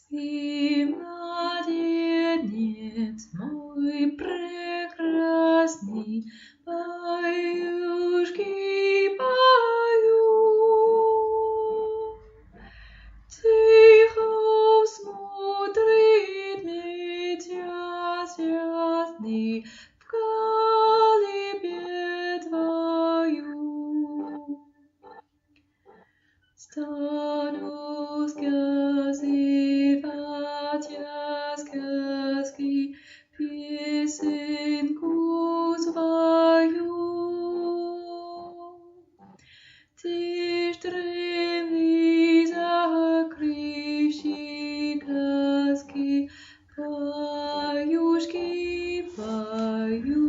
Спи, младенец мой прекрасный, баюшки пою. Тихо смотрит метя ясный в колыбель твою. Стану сказывать я сказки, песенку свою. Ты ж древний закрывший глазки, баюшки пою.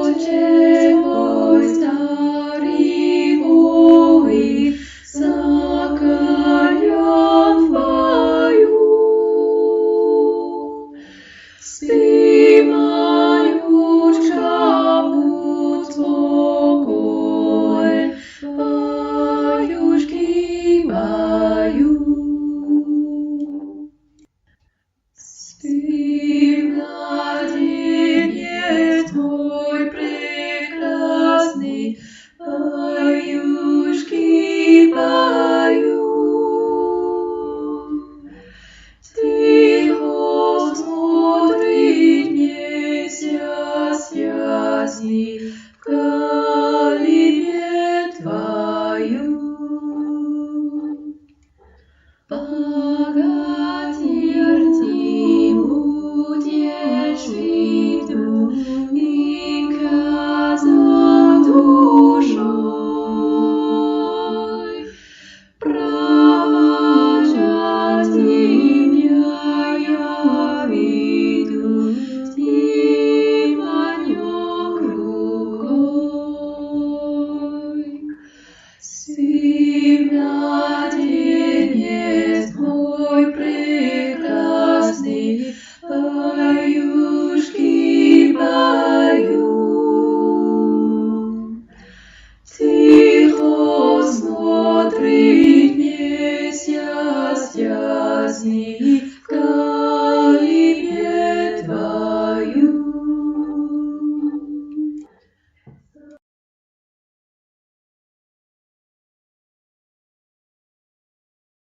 Отец мой старый воин, закален в бою. Спи, малютка, будь спокоен, баюшки пою. Спи, младенец мой прекрасный,